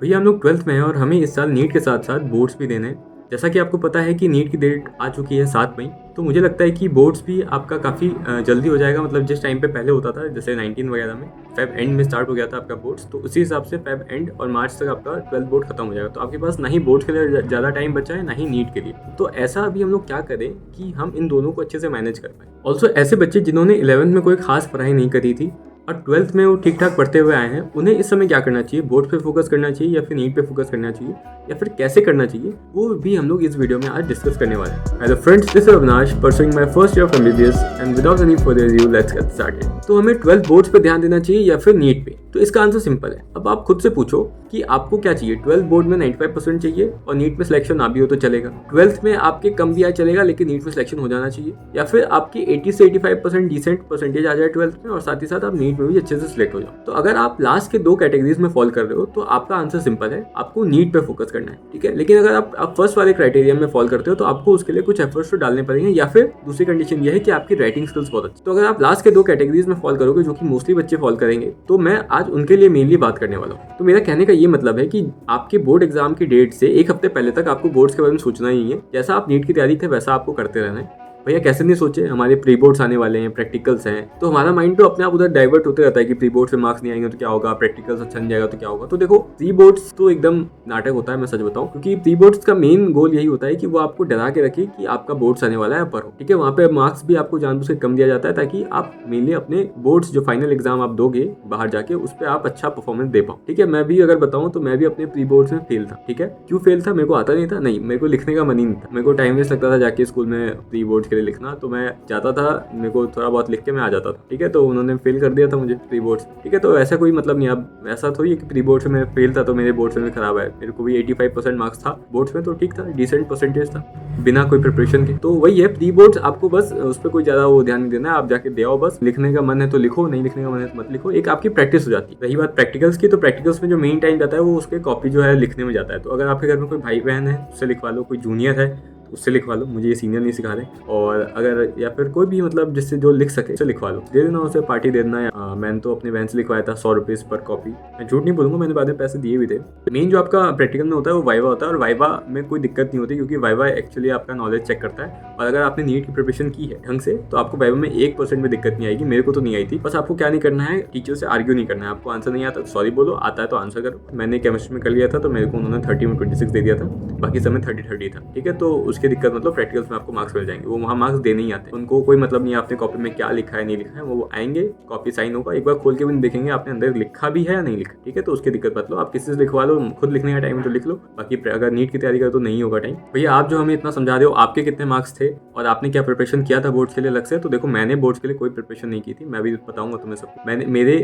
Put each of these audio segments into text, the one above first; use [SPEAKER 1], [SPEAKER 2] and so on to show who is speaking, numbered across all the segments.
[SPEAKER 1] भैया हम लोग 12th में हैं और हमें इस साल नीट के साथ साथ बोर्ड्स भी देने हैं। जैसा कि आपको पता है कि नीट की डेट आ चुकी है 7 मई, तो मुझे लगता है कि बोर्ड्स भी आपका काफ़ी जल्दी हो जाएगा। मतलब जिस टाइम पे पहले होता था, जैसे 19 वगैरह में फेब एंड में स्टार्ट हो गया था आपका बोर्ड्स, तो उसी हिसाब से फेब एंड और मार्च तक आपका 12th बोर्ड खत्म हो जाएगा। तो आपके पास ना ही बोर्ड्स के लिए ज़्यादा टाइम बचा है, ना ही नीट के लिए। तो ऐसा अभी हम लोग क्या करें कि हम इन दोनों को अच्छे से मैनेज कर पाएँ। ऑल्सो ऐसे बच्चे जिन्होंने 11th में कोई खास पढ़ाई नहीं करी थी और 12th में वो ठीक ठाक पढ़ते हुए आए हैं, उन्हें इस समय क्या करना चाहिए? बोर्ड पे फोकस करना चाहिए या फिर नीट पे फोकस करना चाहिए, या फिर कैसे करना चाहिए, वो भी हम लोग इस वीडियो में आज डिस्कस करने वाले हैं। Hello friends, this is Avinash pursuing my first year of MBBS and without any further ado let's get started. तो हमें 12th बोर्ड्स पे ध्यान देना चाहिए या फिर नीट पे? तो इसका आंसर सिंपल है। अब आप खुद से पूछो कि आपको क्या चाहिए। 12th बोर्ड में 95% चाहिए और नीट में सिलेक्शन ना भी हो तो चलेगा। 12th में आपके कम भी आए चलेगा लेकिन नीट में सिलेक्शन हो जाना चाहिए, या फिर आपकी 80 से 85% डिसेंट परसेंटेज आ जाए 12th में और साथ ही साथ आप नीट में भी अच्छे से सिलेक्ट हो जाओ। तो अगर आप लास्ट के दो कैटेगरीज में फॉल कर रहे हो तो आपका आंसर सिंपल है, आपको नीट पे फोकस करना है, ठीक है। लेकिन अगर आप फर्स्ट वाले क्राइटेरिया में फॉल करते हो तो आपको उसके लिए कुछ एफर्ट्स तो डालने पड़ेंगे, या फिर दूसरी कंडीशन ये है कि आपकी राइटिंग स्किल्स बहुत अच्छी। तो अगर आप लास्ट के दो कैटेगरीज में फॉल करोगे, जो कि मोस्टली बच्चे फॉल करेंगे, तो मैं आज उनके लिए मेनली बात करने वाला हूँ। तो मेरा कहने का ये मतलब है कि आपके बोर्ड एग्जाम की डेट से एक हफ्ते पहले तक आपको बोर्ड्स के बारे में सोचना ही है। जैसा आप नीट की तैयारी थे वैसा आपको करते रहना है। भैया कैसे नहीं सोचे, हमारे प्री बोर्ड्स आने वाले हैं, प्रैक्टिकल्स हैं, तो हमारा माइंड तो अपने आप उधर डाइवर्ट होते रहता है कि प्री बोर्ड से मार्क्स नहीं आएंगे तो क्या होगा, प्रैक्टिकल्स अच्छा नहीं जाएगा तो क्या होगा। तो देखो, प्री बोर्ड्स तो एकदम नाटक होता है, मैं सच बताऊं, क्योंकि प्री बोर्ड्स का मेन गोल यही होता है कि वो आपको डरा के रखे कि आपका बोर्ड्स आने वाला है, पढ़ो, ठीक है। वहाँ पे मार्क्स भी आपको जानबूझ के कम दिया जाता है ताकि आप मेनली अपने बोर्ड्स जो फाइनल एग्जाम आप दोगे बाहर जाके, उस पर आप अच्छा परफॉर्मेंस दे पाओ, ठीक है। मैं भी अगर बताऊं तो मैं भी अपने प्री बोर्ड्स में फेल था, ठीक है। क्यों फेल था? मेरे को आता नहीं था, नहीं, मेरे को लिखने का मन ही नहीं था। मेरे को टाइम वेस्ट लगता था जाके स्कूल में प्री बोर्ड्स के लिए लिखना, तो मैं जाता था, मेरे को थोड़ा बहुत लिख के मैं आ जाता था, ठीक है। तो उन्होंने फेल कर दिया था मुझे प्री बोर्ड्स, ठीक है। तो ऐसा कोई मतलब नहीं, अब ऐसा थोड़ी है कि प्री बोर्ड्स में फेल था तो मेरे बोर्ड्स में खराब है। मेरे को भी 85% मार्क्स था बोर्ड्स में, तो ठीक था, डिसेंट परसेंटेज था बिना कोई प्रिपरेशन के। तो वही है, प्री बोर्ड्स आपको बस उस पर कोई ज्यादा वो ध्यान नहीं देना है, आप जाके दे आओ बस। लिखने का मन है तो लिखो, नहीं लिखने का मन है तो मत लिखो, एक आपकी प्रैक्टिस हो जाती है। रही बात प्रैक्टिकल्स की, तो प्रैक्टिकल्स में जो मेन टाइम जाता है वो उसके कॉपी जो है लिखने में जाता है। तो अगर आपके घर में कोई भाई बहन है उससे लिखवा लो, कोई जूनियर है उससे लिखवा लो, मुझे ये सीनियर नहीं सिखा रहे। और अगर या फिर कोई भी मतलब जिससे जो लिख सके उससे लिखवा लो, दे देना उसे, पार्टी दे देना। मैंने तो अपने बहन से लिखवाया था 100 रुपीज़ पर कॉपी, मैं झूठ नहीं बोलूंगा, मैंने बाद में पैसे दिए भी थे। मेन जो आपका प्रैक्टिकल में होता है वो वाइवा होता है, और वाइवा में कोई दिक्कत नहीं होती क्योंकि वाइवा एक्चुअली आपका नॉलेज चेक करता है। और अगर आपने नीट की प्रिपरेशन की है ढंग से तो आपको वाइवा में 1% में दिक्कत नहीं आएगी। मेरे को तो नहीं आई थी। बस आपको क्या नहीं करना है, टीचर से आर्ग्यू नहीं करना है। आपको आंसर नहीं आता तो सॉरी बोलो, आता है तो आंसर करो। मैंने केमिस्ट्री में कर लिया था तो मेरे को उन्होंने 30 में 26 दे दिया था, बाकी समय 30 था, ठीक है। तो उसकी दिक्कत मतलब प्रैक्टिकल में आपको मार्क्स मिल जाएंगे, वो वहाँ मार्क्स देने ही आते हैं। उनको कोई मतलब नहीं है आपने कॉपी में क्या लिखा है नहीं लिखा है, वो आएंगे, कॉपी साइन होगा, एक बार खोल के भी नहीं देखेंगे आपने अंदर लिखा भी है या नहीं लिखा, ठीक है। तो उसकी दिक्कत मत लो, आप किसी से लिखवा लो, खुद लिखने का टाइम है तो लिख लो, बाकी अगर नीट की तैयारी करो तो नहीं होगा टाइम। भैया आप जो हमें इतना समझा रहे हो, आपके कितने मार्क्स थे और आपने क्या प्रिपरेशन किया था बोर्ड्स के लिए अलग से? तो देखो, मैंने बोर्ड्स के लिए कोई प्रिपरेशन नहीं की थी, मैं भी बताऊंगा तुम्हें सब। मैंने मेरे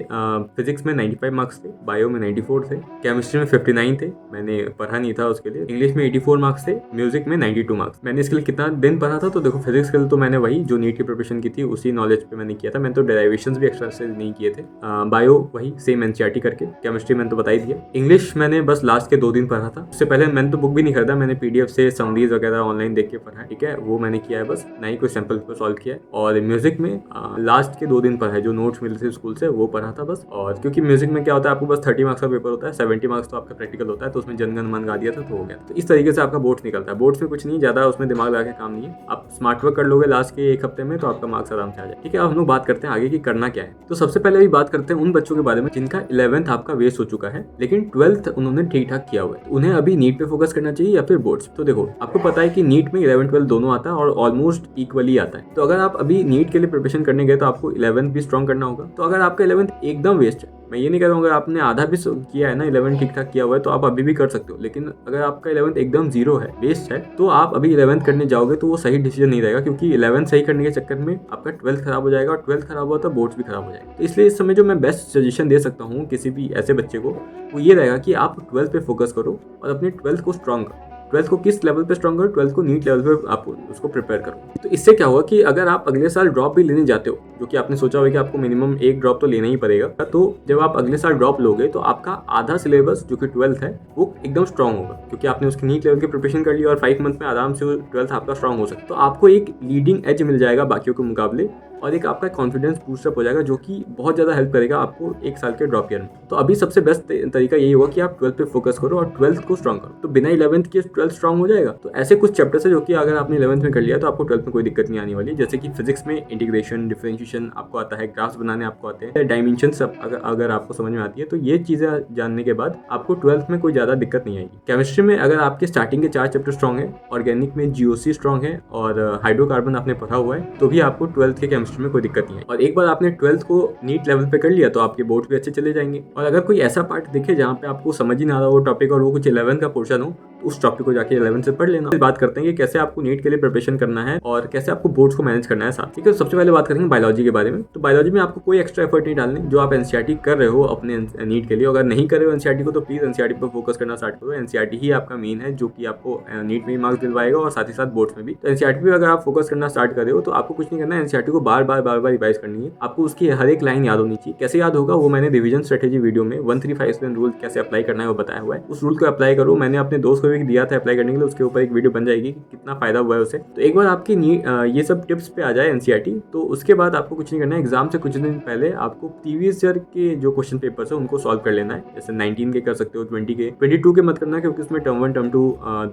[SPEAKER 1] फिजिक्स में 95 मार्क्स थे, बायो में 94 थे, केमिस्ट्री में 59 थे, मैंने पढ़ा नहीं था उसके लिए, इंग्लिश में 84 मार्क्स थे, म्यूजिक में 92 मार्क्स। मैंने इसके लिए कितना दिन पढ़ा था? तो देखो, फिजिक्स के लिए तो मैंने वही जो नीट की प्रिपरेशन की थी उसी नॉलेज पे मैंने किया था, मैंने तो डेरिवेशंस भी एक्स्ट्रा से नहीं किए थे। बायो वही सेम एनसीईआरटी करके, केमिस्ट्री मैंने तो बता ही दिया। इंग्लिश मैंने बस लास्ट के 2 दिन पढ़ा था, उससे पहले मैंने तो बुक भी नहीं खरीदा, मैंने पीडीएफ से समरीज वगैरह ऑनलाइन देख के पढ़ा है, ठीक है, वो मैंने किया है बस, ना ही कोई सैंपल पेपर सॉल्व किया है। और म्यूजिक में लास्ट के 2 दिन पढ़ा है, जो नोट्स मिले थे स्कूल से वो पढ़ा था बस। और क्योंकि म्यूजिक में क्या होता है, आपको बस 30 मार्क्स का पेपर होता है, 70 मार्क्स तो आपका प्रैक्टिकल होता है, तो उसमें जनगण मन गा दिया था तो हो गया। तो इस तरीके से आपका बोर्ड्स निकलता है। बोर्ड्स में कुछ नहीं ज्यादा, उसमें दिमाग लगा के काम नहीं है, आप स्मार्ट वर्क कर लोगे लास्ट के एक हफ्ते में तो आपका मार्क्स आराम से आ जाए, ठीक है। अब हम लोग बात करते हैं आगे कि करना क्या है। तो सबसे पहले अभी बात करते हैं उन बच्चों के बारे में जिनका 11th आपका वेस्ट हो चुका है लेकिन 12th उन्होंने ठीक ठाक किया हुआ है। तो उन्हें अभी नीट पे फोकस करना चाहिए या फिर बोर्ड्स? तो देखो, आपको पता है कि नीट में 11th 12th दोनों आता है और ऑलमोस्ट इक्वली आता है। तो अगर आप अभी नीट के लिए प्रिपरेशन करने गए तो आपको 11th भी स्ट्रॉन्ग करना होगा। तो अगर आपका 11th एकदम वेस्ट है, मैं ये नहीं कह रहा हूँ, अगर आपने आधा भी किया है ना, 11th ठीक ठाक किया हुआ है तो आप अभी भी कर सकते हो। लेकिन अगर आपका 11th एकदम 0 है, वेस्ट है, तो आप अभी 11th करने जाओगे तो वो सही डिसीजन नहीं रहेगा, क्योंकि 11th सही करने के चक्कर में आपका 12th खराब हो जाएगा और 12th खराब हुआ तो बोर्ड्स भी खराब हो जाएगा। तो इसलिए इस समय जो मैं बेस्ट सजेशन दे सकता हूँ किसी भी ऐसे बच्चे को, वो ये रहेगा कि आप 12th पे फोकस करो और अपने 12th को स्ट्रॉन्ग करो। 12th को किस लेवल पे स्ट्रॉन्ग करो? 12th को नीट लेवल पे आप उसको प्रिपेयर करो। तो इससे क्या होगा कि अगर आप अगले साल ड्रॉप भी लेने जाते हो, जो कि आपने सोचा होगा कि आपको मिनिमम 1 ड्रॉप तो लेना ही पड़ेगा, तो जब आप अगले साल ड्रॉप लोगे तो आपका आधा सिलेबस जो कि 12th है वो एकदम स्ट्रॉन्ग होगा, क्योंकि आपने उसकी नीट लेवल की प्रिपरेशन कर ली और 5 मंथ में आराम से 12th आपका स्ट्रॉन्ग हो सकता है। तो आपको एक लीडिंग एज मिल जाएगा बाकियों के मुकाबले और एक आपका कॉन्फिडेंस बूस्टअप हो जाएगा, जो कि बहुत ज़्यादा हेल्प करेगा आपको 1 साल के ड्रॉप ईयर में। तो अभी सबसे बेस्ट तरीका यही होगा कि आप 12th पे फोकस करो और 12th को स्ट्रॉन्ग करो। तो बिना 11th के 12th स्ट्रॉन्ग हो जाएगा। तो ऐसे कुछ चैप्टर्स है जो कि अगर आपने 11th में कर लिया तो आपको 12th में कोई दिक्कत नहीं आने वाली। जैसे कि फिजिक्स में इंटीग्रेशन, डिफरेंशिएशन आपको आता है, ग्राफ्स बनाने आपको आते हैं, डायमेंशंस अगर आपको समझ में आती है, तो ये चीज़ें जानने के बाद आपको 12th में कोई ज़्यादा दिक्कत नहीं आएगी। केमिस्ट्री में अगर आपके स्टार्टिंग के 4 चैप्टर स्ट्रॉन्ग है, ऑर्गेनिक में जीओसी स्ट्रॉन्ग है और हाइड्रोकार्बन आपने पढ़ा हुआ है, तो भी आपको 12th के केमिस्ट्री में कोई दिक्कत नहीं है। और एक बार आपने 12th को नीट लेवल पे कर लिया तो आपके बोर्ड भी अच्छे चले जाएंगे। और अगर कोई ऐसा पार्ट दिखे जहाँ पे आपको समझ ही ना आ रहा वो टॉपिक और वो कुछ 11 का पोर्शन हो, तो उस टॉपिक को जाके 11 से पढ़ लेना। बात करते हैं कि कैसे आपको नीट के लिए प्रिपरेशन करना है और कैसे आपको बोर्ड्स को मैनेज करना है साथ। ठीक है, सबसे पहले बात करेंगे बायोलॉजी के बारे में। तो बायोलॉजी में आपको कोई एक्स्ट्रा एफर्ट नहीं डालने। जो आप एनसीईआरटी कर रहे हो अपने नीट के लिए, अगर नहीं कर रहे हो एनसीईआरटी को, तो प्लीज एनसीईआरटी पर फोकस करना स्टार्ट करो। एनसीईआरटी ही आपका मेन है जो कि आपको नीट में मार्क्स दिलवाएगा और साथ ही साथ बोर्ड्स में भी। तो एनसीईआरटी पे अगर आप फोकस करना स्टार्ट कर रहे हो तो आपको कुछ नहीं करना है, एनसीईआरटी को बार बार रिवाइज करनी है। आपको उसकी हर एक लाइन याद होनी चाहिए। कैसे याद होगा वो मैंने रिवीजन स्ट्रेटेजी वीडियो में 135 रूल कैसे अप्लाई करना है वो बताया हुआ है। उस रूल को अप्लाई करो। मैंने अपने दोस्त को भी दिया था अप्लाई करने के लिए, उसके ऊपर एक वीडियो बन जाएगी कि कितना फायदा हुआ है उसे। तो एक बार आपकी ये सब टिप्स पे आ जाए एनसीईआरटी, तो उसके बाद आपको कुछ नहीं करना है। एग्जाम से कुछ दिन पहले आपको प्रीवियस ईयर के जो क्वेश्चन पेपर्स है उनको सॉल्व कर लेना है। जैसे 19 के कर सकते हो, 20 के, 22 के मत करना क्योंकि उसमें टर्म 1 टर्म 2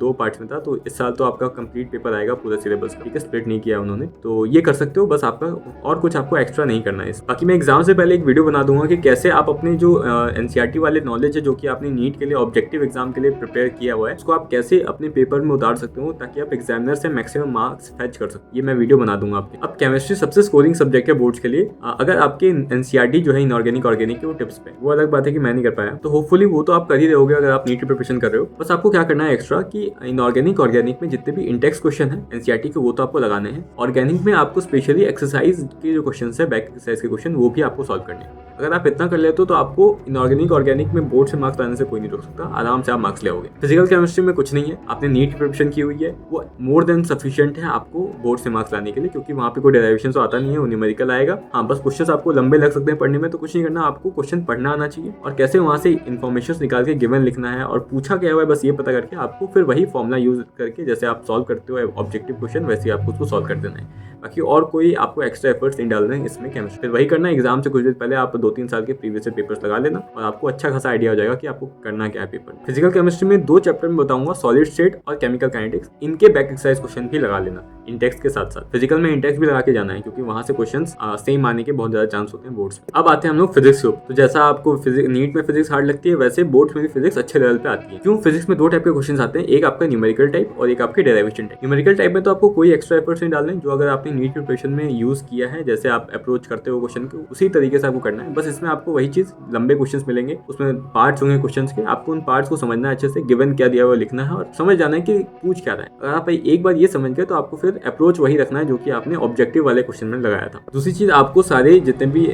[SPEAKER 1] दो पार्ट्स में था। तो इस साल तो आपका कंप्लीट पेपर आएगा पूरे सिलेबस का। ठीक है, स्प्लिट नहीं किया उन्होंने, तो ये कर सकते हो बस आपका, और कुछ आपको एक्स्ट्रा नहीं करना है। बाकी मैं एग्जाम से पहले एक वीडियो बना दूंगा कि कैसे आप अपने जो एनसीईआरटी वाले नॉलेज है जो कि आपने नीट के लिए ऑब्जेक्टिव एग्जाम के लिए प्रिपेयर किया हुआ है, उसको आप कैसे अपने पेपर में उतार सकते हो ताकि आप एग्जामिनर से मैक्सिमम मार्क्स फेच कर सकते हो। ये मैं वीडियो बना दूंगा आपके। अब केमिस्ट्री सबसे स्कोरिंग सब्जेक्ट है बोर्ड्स के लिए। अगर आपके एनसीईआरटी जो है इनऑर्गेनिक ऑर्गेनिक के वो टिप्स पे, वो अलग बात है कि मैं नहीं कर पाया, तो होपफुली वो तो आप कर ही रहोगे अगर आप नीट की प्रिपरेशन कर रहे हो। बस आपको क्या करना है एक्स्ट्रा कि इनऑर्गेनिक ऑर्गेनिक में जितने भी इंडेक्स क्वेश्चन है एनसीईआरटी के वो तो आपको लगाने हैं। ऑर्गेनिक में आपको स्पेशली एक्सरसाइज के जो क्वेश्चन है, बैक एक्सरसाइज के क्वेश्चन, वो भी आपको सॉल्व करने हैं। अगर आप इतना कर लेते हो तो आपको इनऑर्गेनिक ऑर्गेनिक में बोर्ड से मार्क्स लाने से कोई नहीं रोक सकता। आराम से आप मार्क्स ले आओगे। फिजिकल केमिस्ट्री में कुछ नहीं है, आपने नीट की प्रिपरेशन की हुई है, वो मोर देन सफिशिएंट है आपको बोर्ड से मार्क्स लाने के लिए, क्योंकि वहाँ पे कोई डेरिवेशन तो आता नहीं है, वो न्यूमेरिकल आएगा। हाँ, बस क्वेश्चन आपको लंबे लग सकते हैं पढ़ने में, तो कुछ नहीं करना, आपको क्वेश्चन पढ़ना आना चाहिए और कैसे वहाँ से इन्फॉर्मेशन निकाल के गिवन लिखना है और पूछा क्या हुआ है बस ये पता करके आपको फिर वही फॉर्मूला यूज करके जैसे आप सॉल्व करते हो ऑब्जेक्टिव क्वेश्चन, वैसे आपको उसको सॉल्व कर देना है। बाकी और कोई आपको एक्स्ट्रा एफर्ट्स नहीं डालना है इसमें केमिस्ट्री। फिर वही करना है, एग्जाम से कुछ दिन पहले आप 2-3 साल के प्रीवियस पेपर्स लगा लेना और आपको अच्छा खासा आइडिया हो जाएगा कि आपको करना क्या है पेपर। फिजिकल केमिस्ट्री में 2 चैप्टर में बताऊंगा, सॉलिड स्टेट और केमिकल काइनेटिक्स। इनके बैक एक्सरसाइज क्वेश्चन भी लगा लेना इंटेक्स के साथ साथ। फिजिकल में इंटेक्स भी लगा के जाना है क्योंकि वहां से क्वेश्चंस सेम आने के बहुत ज्यादा चांस होते हैं बोर्ड्स में। अब आते हैं हम लोग फिजिक्स के ऊपर। तो जैसा आपको नीट में फिजिक्स हार्ड लगती है, वैसे बोर्ड्स में भी फिजिक्स अच्छे लेवल पे आती है। क्यों? फिजिक्स में 2 टाइप के क्वेश्चन आते हैं, एक आपका न्यूमेरिकल टाइप और एक आपके डेरिवेशन टाइप। न्यूमेरिकल टाइप में तो आपको कोई एक्स्ट्रा एफर्ट्स नहीं डालने, जो अगर आपने नीट प्रिपरेशन में यूज किया है, जैसे आप अप्रोच करते हो क्वेश्चन को उसी तरीके से आपको करना है। बस इसमें आपको वही चीज, लंबे क्वेश्चंस मिलेंगे, उसमें पार्ट्स होंगे क्वेश्चंस के, आपको उन पार्ट्स को समझना है अच्छे से, गिवन क्या दिया हुआ लिखना है और समझ जाना है कि पूछ क्या रहा है। अगर आप एक बार ये समझ गए तो आपको फिर अप्रोच वही रखना है जो कि आपने ऑब्जेक्टिव वाले क्वेश्चन में लगाया था। दूसरी चीज, आपको सारे जितने भी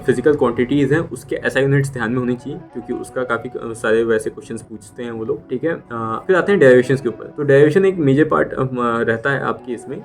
[SPEAKER 1] फिजिकल क्वांटिटीज हैं उसके एसआई यूनिट्स ध्यान में होनी चाहिए क्योंकि उसका काफी सारे वैसे क्वेश्चंस पूछते हैं वो लोग। ठीक है, फिर आते हैं डेरिवेशंस के ऊपर। तो डेरिवेशन एक मेजर पार्ट रहता है आपकी इसमें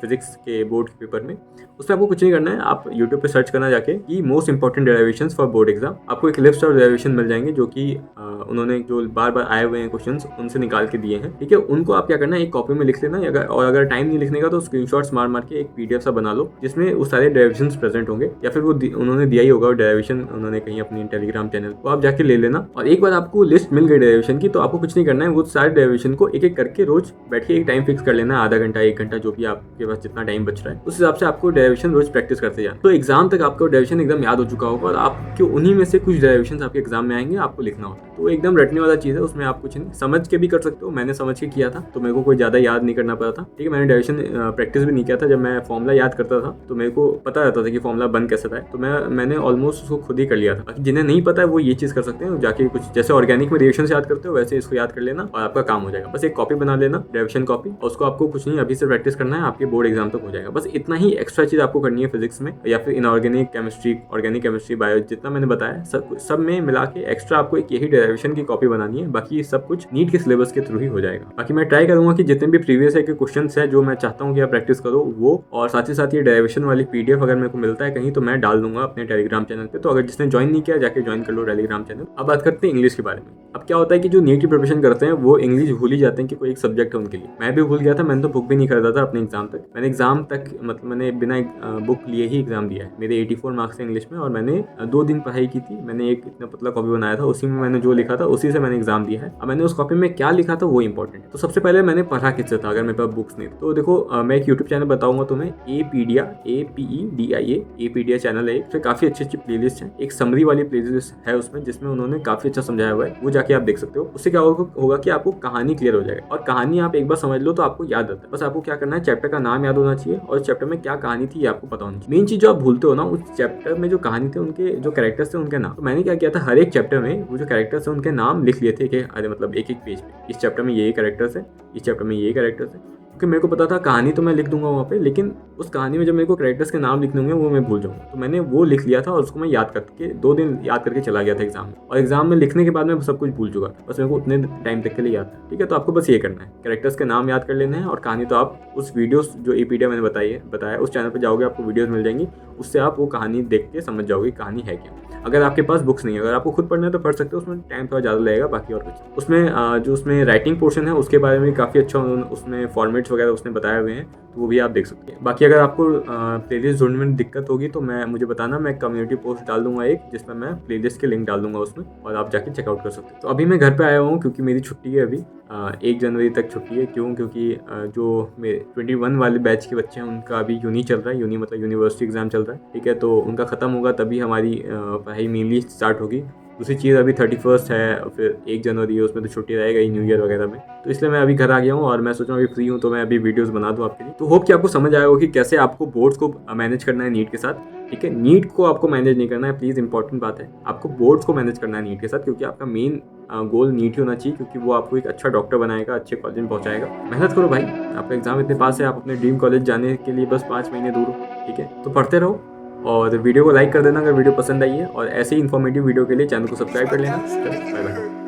[SPEAKER 1] फिजिक्स के बोर्ड के पेपर में। उसमें आपको कुछ नहीं करना है, आप यूट्यूब पे सर्च करना जाके कि most important derivations for board exam. आपको एक लिस्ट ऑफ डेरिवेशन मिल जाएंगे जो कि उन्होंने जो बार बार आए हुए हैं क्वेश्चंस उनसे निकाल के दिए हैं। ठीक है, उनको आप क्या करना है, एक कॉपी में लिख लेना, और अगर टाइम नहीं लिखने का तो स्क्रीनशॉट्स मार मार के एक पीडीएफ सा बना लो जिसमें वो सारे डेरिवेशंस प्रेजेंट होंगे, या फिर वो उन्होंने दिया ही होगा डेरिवेशन उन्होंने कहीं अपनी टेलीग्राम चैनल को, आप जाके ले लेना। और एक बार आपको लिस्ट मिल गई डेरिवेशन की तो आपको कुछ नहीं करना है, वो सारे डेरिवेशन को एक एक करके रोज बैठ के एक टाइम फिक्स कर लेना है, आधा घंटा 1 घंटा जो भी आपके पास जितना टाइम बच रहा है उस हिसाब से आपको डेरिवेशन रोज प्रैक्टिस करते जाना। तो एग्जाम तक आपको डेरिवेशन एकदम याद हो चुका होगा और आपके उन्हीं में से कुछ डेरिवेशन आपके एग्जाम में आएंगे, आपको लिखना होता है। तो एकदम रटने वाला चीज है, उसमें आप कुछ नहीं, समझ के भी कर सकते हो। मैंने समझ के किया था तो मेरे को कोई ज्यादा याद नहीं करना पड़ा था। ठीक है, मैंने डेरिवेशन प्रैक्टिस भी नहीं किया था। जब मैं फॉर्मूला याद करता था तो मेरे को पता रहता था कि फॉर्मूला बन कैसे था, तो मैंने ऑलमोस्ट उसको खुद ही कर लिया था। जिन्हें नहीं पता है वो ये चीज कर सकते हैं, जाके कुछ जैसे ऑर्गेनिक में रिएक्शन याद करते हो वैसे इसको याद कर लेना और आपका काम हो जाएगा। बस एक कॉपी बना लेना, डेरिवेशन कॉपी, और उसको आपको कुछ नहीं अभी से प्रैक्टिस करना है, आपके बोर्ड एग्जाम तक हो जाएगा। बस इतना ही एक्स्ट्रा चीज आपको करनी है फिजिक्स में, या फिर inorganic chemistry, organic chemistry, bio, जितना मैंने बताया सब में मिला के एक्स्ट्रा आपको एक यही डेरिवेशन की कॉपी बनानी है। बाकी सब कुछ नीट के सिलेबस के थ्रू ही हो जाएगा। बाकी मैं ट्राई करूंगा कि जितने भी प्रीवियस ईयर के क्वेश्चन है जो मैं चाहता हूँ कि आप प्रैक्टिस करो वो, और साथ ही साथ ये डेरिवेशन वाली PDF अगर मेरे को मिलता है कहीं तो मैं डाल दूंगा अपने टेलीग्राम चैनल पे। तो अगर जिसने ज्वाइन नहीं किया जाके ज्वाइन कर लो टेलीग्राम चैनल। अब बात करते हैं इंग्लिश के बारे में। अब क्या होता है कि जो नीट की प्रिपरेशन करते हैं वो इंग्लिश भूल ही जाते हैं कि कोई एक सब्जेक्ट है उनके लिए। मैं भी भूल गया था, मैंने तो बुक भी नहीं खरीदा था अपने एग्जाम तक। मैंने एग्जाम तक मतलब मैंने बिना बुक लिए ही एग्जाम दिया है। मेरे 84 मार्क्स थे इंग्लिश में और मैंने 2 दिन पढ़ाई की थी। मैंने एक इतना पतला कॉपी बनाया था, उसी में मैंने जो लिखा था उसी से मैंने एग्जाम दिया है। अब मैंने उस कॉपी में क्या लिखा था वो इंपॉर्टेंट है। तो सबसे पहले मैंने पढ़ा किससे था अगर मेरे पास बुक्स नहीं। तो देखो मैं एक यूट्यूब चैनल बताऊंगा तुम्हें, एपीडिया, APEDIA, एपीडिया चैनल है। उसमें काफी अच्छी अच्छी प्लेलिस्ट है। एक समरी वाली प्लेलिस्ट है उसमें जिसमें उन्होंने काफी अच्छा समझाया हुआ है, वो जाके आप देख सकते हो। उससे क्या होगा कि आपको कहानी क्लियर हो जाएगा, और कहानी आप एक बार समझ लो तो आपको याद आता है। बस आपको क्या करना है, चैप्टर का नाम याद होना चाहिए और चैप्टर में क्या कहानी थी ये आपको पता होनी चाहिए। मेन चीज जो आप भूलते हो ना, उस चैप्टर में जो कहानी थी उनके जो कैरेक्टर्स थे उनके नाम। तो मैंने क्या किया था, हर एक चैप्टर में वो जो कैरेक्टर्स है उनके नाम लिख लिए थे कि अरे मतलब एक एक पेज पे इस चैप्टर में ये कैरेक्टर्स है, इस चैप्टर में ये कैरेक्टर्स है। क्योंकि मेरे को पता था कहानी तो मैं लिख दूंगा वहाँ पे, लेकिन उस कहानी में जब मेरे को कैरेक्टर्स के नाम लिखने होंगे वो मैं भूल जाऊंगा। तो मैंने वो लिख लिया था और उसको मैं याद करके 2 दिन याद करके चला गया था एग्जाम में। और एग्जाम में लिखने के बाद मैं सब कुछ भूल चुका था, बस मेरे को उतने टाइम तक के लिए याद था। ठीक है, तो आपको बस ये करना है, कैरेक्टर्स के नाम याद कर लेने हैं और कहानी तो आप उस वीडियोस जो एपीडिया मैंने बताया उस चैनल पर जाओगे, आपको वीडियोस मिल जाएंगी, उससे आप वो कहानी देख के समझ जाओगे कहानी है क्या। अगर आपके पास बुक्स नहीं है, अगर आपको खुद पढ़ना है तो पढ़ सकते हो, उसमें टाइम थोड़ा ज़्यादा लगेगा। बाकी और कुछ उसमें जो उसमें राइटिंग पोर्शन है उसके बारे में काफ़ी अच्छा उसमें फॉर्मेट्स वगैरह उसने बताए हुए हैं, तो वो भी आप देख सकते हैं। बाकी अगर आपको प्लेलिस्ट ढूंढने में दिक्कत होगी तो मुझे बताना, मैं कम्युनिटी पोस्ट डाल दूंगा एक, जिसमें मैं प्लेलिस्ट के लिंक डाल दूंगा उसमें, और आप जाके चेकआउट कर सकते हैं। तो अभी मैं घर पे आया हूँ क्योंकि मेरी छुट्टी है अभी, 1 जनवरी तक छुट्टी है। क्यों? क्योंकि जो मेरे 21 वाले बैच के बच्चे हैं उनका अभी यूनी चल रहा है, यूनी मतलब यूनिवर्सिटी एग्जाम चल रहा है। ठीक है, तो उनका खत्म होगा तभी हमारी पढ़ाई मेनली स्टार्ट होगी। दूसरी चीज़ अभी 31 है, फिर 1 जनवरी है, उसमें तो छुट्टी रहेगा ही न्यू ईयर वगैरह में। तो इसलिए मैं अभी घर आ गया हूँ और मैं सोच रहा हूँ अभी फ्री हूँ तो मैं अभी वीडियोस बना दूँ आपके लिए। तो होप कि आपको समझ आया होगा कि कैसे आपको बोर्ड्स को मैनेज करना है नीट के साथ। ठीक है, नीट को आपको मैनेज नहीं करना है, प्लीज़ इंपॉर्टेंट बात है, आपको बोर्ड्स को मैनेज करना है नीट के साथ, क्योंकि आपका मेन गोल नीट ही होना चाहिए, क्योंकि वो आपको एक अच्छा डॉक्टर बनाएगा, अच्छे कॉलेज में पहुँचाएगा। मेहनत करो भाई, आपका एग्जाम इतने पास है, आप अपने ड्रीम कॉलेज जाने के लिए बस 5 महीने दूर हो। ठीक है, तो पढ़ते रहो और वीडियो को लाइक कर देना अगर वीडियो पसंद आई है, और ऐसे ही इन्फॉर्मेटिव वीडियो के लिए चैनल को सब्सक्राइब कर लेना। Bye bye.